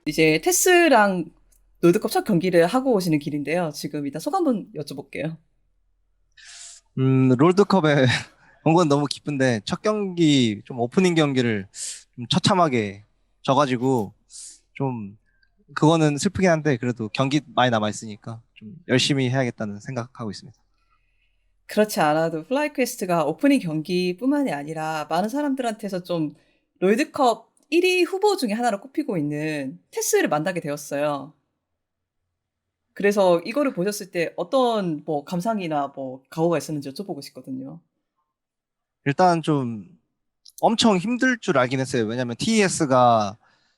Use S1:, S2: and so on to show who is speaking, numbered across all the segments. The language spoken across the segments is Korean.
S1: 이제 테스랑 롤드컵 첫 경기를 하고 오시는 길인데요. 지금 일단 소감 한번 여쭤볼게요.
S2: 롤드컵에 온 건 너무 기쁜데 첫 경기 좀 오프닝 경기를 좀 처참하게 져가지고 좀 그거는 슬프긴 한데 그래도 경기 많이 남아 있으니까 좀 열심히 해야겠다는 생각하고 있습니다.
S1: 그렇지 않아도 플라이퀘스트가 오프닝 경기뿐만이 아니라 많은 사람들한테서 좀 롤드컵 1위 후보 중에 하나로 꼽히고 있는 테스를 만나게 되었어요. 그래서 이거를 보셨을 때 어떤 뭐 감상이나 뭐 각오가 있었는지 여쭤보고 싶거든요.
S2: 일단 좀 엄청 힘들 줄 알긴 했어요. 왜냐면 TES가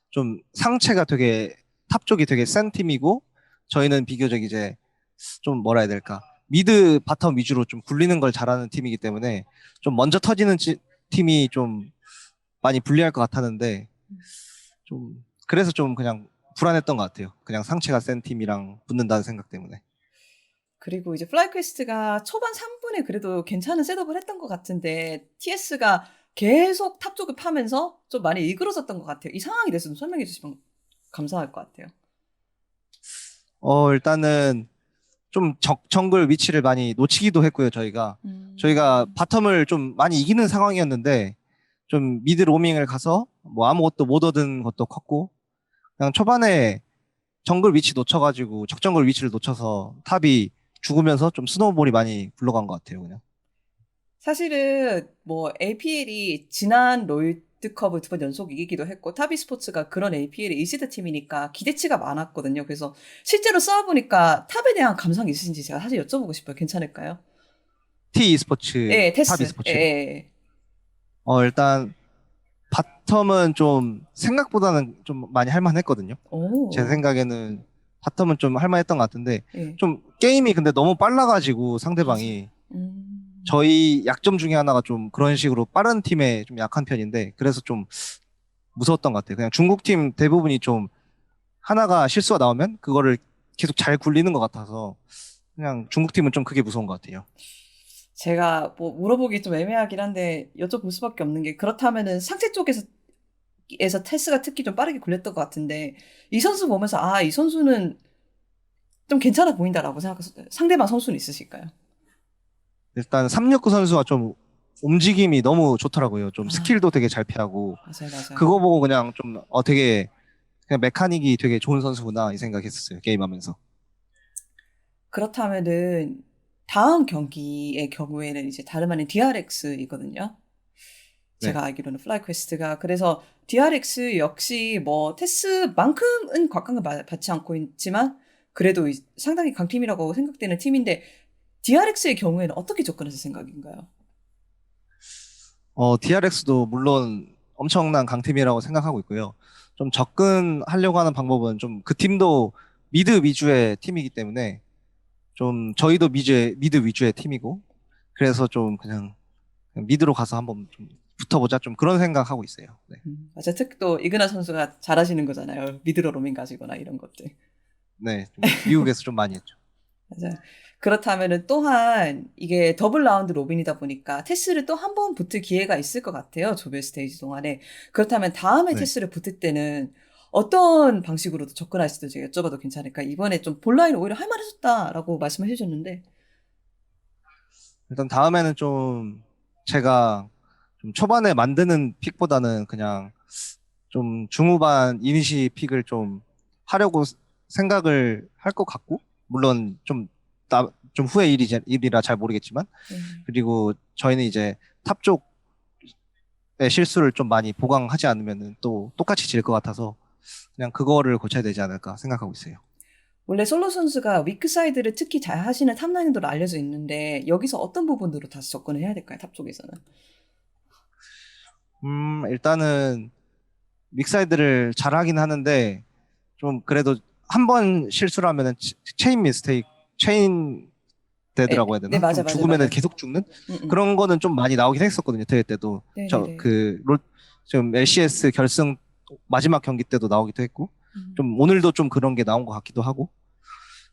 S2: 좀 상체가 되게 탑 쪽이 되게 센 팀이고 저희는 비교적 이제 좀 뭐라 해야 될까 미드 바텀 위주로 좀 굴리는 걸 잘하는 팀이기 때문에 좀 먼저 터지는 팀이 좀 많이 불리할 것 같았는데 좀 그래서 좀 그냥 불안했던 것 같아요. 그냥 상체가 센 팀이랑 붙는다는 생각 때문에.
S1: 그리고 이제 플라이퀘스트가 초반 3분에 그래도 괜찮은 셋업을 했던 것 같은데 TS가 계속 탑 쪽을 파면서 좀 많이 일그러졌던 것 같아요. 이 상황에 대해서 좀 설명해 주시면 감사할 것 같아요.
S2: 일단은 좀 정글 위치를 많이 놓치기도 했고요, 저희가. 저희가
S1: 음.
S2: 바텀을 좀 많이 이기는 상황이었는데 좀 미드 로밍을 가서 뭐 아무것도 못 얻은 것도 컸고 그냥 초반에 정글 위치 놓쳐가지고 적정글 위치를 놓쳐서 탑이 죽으면서 좀 스노우볼이 많이 굴러간 것 같아요, 그냥.
S1: 사실은 뭐 APL이 지난 롤드컵을 두 번 연속 이기기도 했고 타비스포츠가 그런 APL의 1시드 팀이니까 기대치가 많았거든요. 그래서 실제로 싸워보니까 탑에 대한 감상이 있으신지 제가 사실 여쭤보고 싶어요. 괜찮을까요?
S2: T e스포츠,
S1: 예,
S2: 탑
S1: 테스. 예,
S2: e스포츠요.
S1: 예.
S2: 일단 바텀은 좀 생각보다는 좀 많이 할만했거든요. 제
S1: 오,
S2: 생각에는 바텀은 좀 할만했던 것 같은데
S1: 예.
S2: 좀 게임이 근데 너무 빨라가지고
S1: 맞아요.
S2: 상대방이
S1: 음.
S2: 저희 약점 중에 하나가 좀 그런 식으로 빠른 팀에 좀 약한 편인데 그래서 좀 무서웠던 것 같아요. 그냥 중국 팀 대부분이 좀 하나가 실수가 나오면 그거를 계속 잘 굴리는 것 같아서 그냥 중국 팀은 좀 그게 무서운 것 같아요.
S1: 제가 뭐 물어보기 좀 애매하긴 한데 여쭤볼 수밖에 없는 게 그렇다면은 상체 쪽에서 테스가 특히 좀 빠르게 굴렸던 것 같은데 이 선수 보면서 아, 이 선수는 좀 괜찮아 보인다라고 생각해서 상대방 선수는 있으실까요?
S2: 일단 369 선수가 좀 움직임이 너무 좋더라고요. 좀
S1: 아,
S2: 스킬도 되게 잘 피하고
S1: 맞아요, 맞아요.
S2: 그거 보고 그냥 좀 되게 그냥 메카닉이 되게 좋은 선수구나 이 생각했었어요. 게임하면서.
S1: 그렇다면은 다음 경기의 경우에는 이제 다름 아닌 DRX이거든요.
S2: 네.
S1: 제가 알기로는 플라이퀘스트가 그래서 DRX 역시 뭐 테스만큼은 곽강을 받지 않고 있지만 그래도 상당히 강팀이라고 생각되는 팀인데 DRX의 경우에는 어떻게 접근하실 생각인가요?
S2: DRX도 물론 엄청난 강팀이라고 생각하고 있고요. 좀 접근하려고 하는 방법은 좀 그 팀도 미드 위주의 팀이기 때문에 좀 저희도 미드 위주의 팀이고 그래서 좀 그냥 미드로 가서 한번 좀 붙어보자 좀 그런 생각하고 있어요. 네.
S1: 맞아, 특히 또 이그나 선수가 잘하시는 거잖아요. 미드로 로밍 가지거나 이런 것들.
S2: 네. 좀 미국에서 좀 많이 했죠.
S1: 맞아요. 그렇다면은 또한 이게 더블 라운드 로빈이다 보니까 테스를 또 한 번 붙을 기회가 있을 것 같아요. 조별 스테이지 동안에. 그렇다면 다음에
S2: 네.
S1: 테스를 붙을 때는 어떤 방식으로 접근할지도 제가 여쭤봐도 괜찮을까? 이번에 좀 본라인 오히려 할만해졌다라고 말씀을 해주셨는데.
S2: 일단 다음에는 좀 제가 좀 초반에 만드는 픽보다는 그냥 좀 중후반 이니시 픽을 좀 하려고 생각을 할 것 같고, 물론 좀 후의 일이라 잘 모르겠지만,
S1: 네.
S2: 그리고 저희는 이제 탑 쪽의 실수를 좀 많이 보강하지 않으면 또 똑같이 질 것 같아서 그냥 그거를 고쳐야 되지 않을까 생각하고 있어요.
S1: 원래 솔로 선수가 위크 사이드를 특히 잘 하시는 탑라인으로 알려져 있는데 여기서 어떤 부분으로 다시 접근을 해야 될까요? 탑 쪽에서는.
S2: 일단은 믹사이드를 잘 하긴 하는데, 좀 그래도 한 번 실수를 하면은 체인
S1: 네,
S2: 데드라고 해야
S1: 네,
S2: 되나?
S1: 맞아,
S2: 좀
S1: 맞아,
S2: 죽으면은
S1: 맞아.
S2: 계속 죽는?
S1: 응, 응.
S2: 그런 거는 좀 많이 나오긴 했었거든요, 대회 때도.
S1: 네네네.
S2: 지금 LCS 결승 마지막 경기 때도 나오기도 했고,
S1: 음.
S2: 좀 오늘도 좀 그런 게 나온 것 같기도 하고,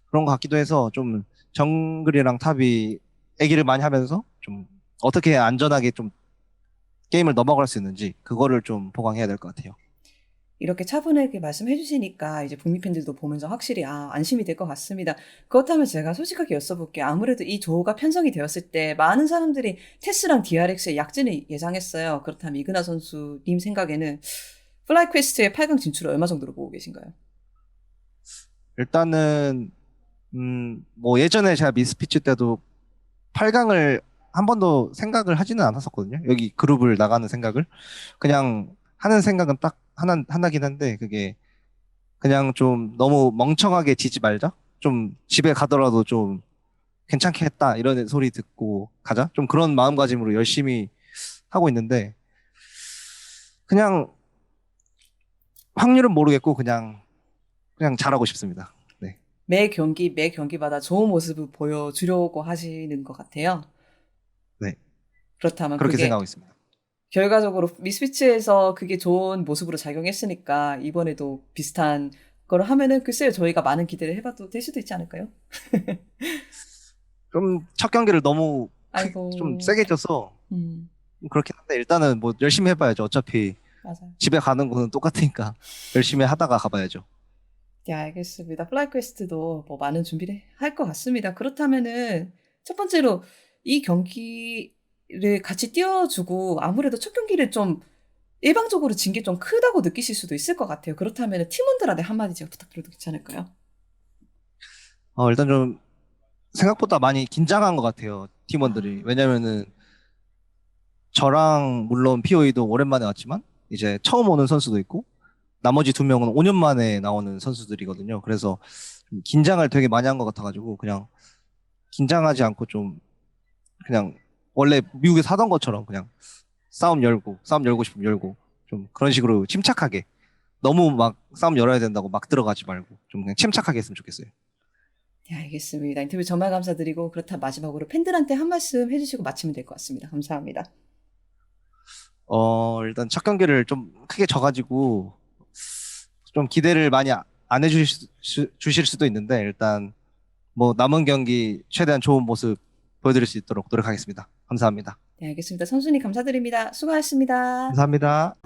S2: 그런 것 같기도 해서 좀 정글이랑 탑이 애기를 많이 하면서 좀 어떻게 안전하게 좀 게임을 넘어갈 수 있는지 그거를 좀 보강해야 될 것 같아요.
S1: 이렇게 차분하게 말씀해 주시니까 이제 북미 팬들도 보면서 확실히 안심이 될 것 같습니다. 그렇다면 제가 솔직하게 여쭤볼게요. 아무래도 이 조가 편성이 되었을 때 많은 사람들이 테스랑 DRX의 약진을 예상했어요. 그렇다면 이그나 선수님 생각에는 플라이퀘스트의 8강 진출을 얼마 정도로 보고 계신가요?
S2: 일단은 뭐 예전에 제가 미스피치 때도 8강을 한 번도 생각을 하지는 않았었거든요. 여기 그룹을 나가는 생각을. 그냥 하는 생각은 딱 하나긴 한데, 그게 그냥 좀 너무 멍청하게 지지 말자. 좀 집에 가더라도 좀 괜찮게 했다. 이런 소리 듣고 가자. 좀 그런 마음가짐으로 열심히 하고 있는데, 그냥 확률은 모르겠고, 그냥 잘하고 싶습니다. 네.
S1: 매 경기마다 좋은 모습을 보여주려고 하시는 것 같아요.
S2: 네.
S1: 그렇다면
S2: 그렇게
S1: 그게
S2: 생각하고 있습니다.
S1: 결과적으로 미스피치에서 그게 좋은 모습으로 작용했으니까 이번에도 비슷한 걸 하면은 글쎄요, 저희가 많은 기대를 해봐도 될 수도 있지 않을까요?
S2: 좀 첫 경기를 너무 좀
S1: 아이고,
S2: 세게 져서
S1: 음,
S2: 그렇긴 한데 일단은 뭐 열심히 해봐야죠. 어차피
S1: 맞아요.
S2: 집에 가는 거는 똑같으니까 열심히 하다가 가봐야죠.
S1: 네, 알겠습니다. 플라이퀘스트도 뭐 많은 준비를 할 것 같습니다. 그렇다면은 첫 번째로 이 경기를 같이 띄워주고 아무래도 첫 경기를 좀 일방적으로 진 게 좀 크다고 느끼실 수도 있을 것 같아요. 그렇다면 팀원들한테 한마디 제가 부탁드려도 괜찮을까요?
S2: 일단 좀 생각보다 많이 긴장한 것 같아요. 팀원들이.
S1: 아,
S2: 왜냐면은 저랑 물론 POE도 오랜만에 왔지만 이제 처음 오는 선수도 있고 나머지 두 명은 5년 만에 나오는 선수들이거든요. 그래서 좀 긴장을 되게 많이 한 것 같아가지고 그냥 긴장하지 않고 좀 그냥 원래 미국에서 하던 것처럼 그냥 싸움 열고 싶으면 열고 좀 그런 식으로 침착하게 너무 막 싸움 열어야 된다고 막 들어가지 말고 좀 그냥 침착하게 했으면 좋겠어요.
S1: 네, 알겠습니다. 인터뷰 정말 감사드리고 그렇다 마지막으로 팬들한테 한 말씀 해주시고 마치면 될 것 같습니다. 감사합니다.
S2: 일단 첫 경기를 좀 크게 져가지고 좀 기대를 많이 안 해주실 수도 있는데 일단 뭐 남은 경기 최대한 좋은 모습 보여드릴 수 있도록 노력하겠습니다. 감사합니다.
S1: 네, 알겠습니다. 선수님 감사드립니다. 수고하셨습니다.
S2: 감사합니다.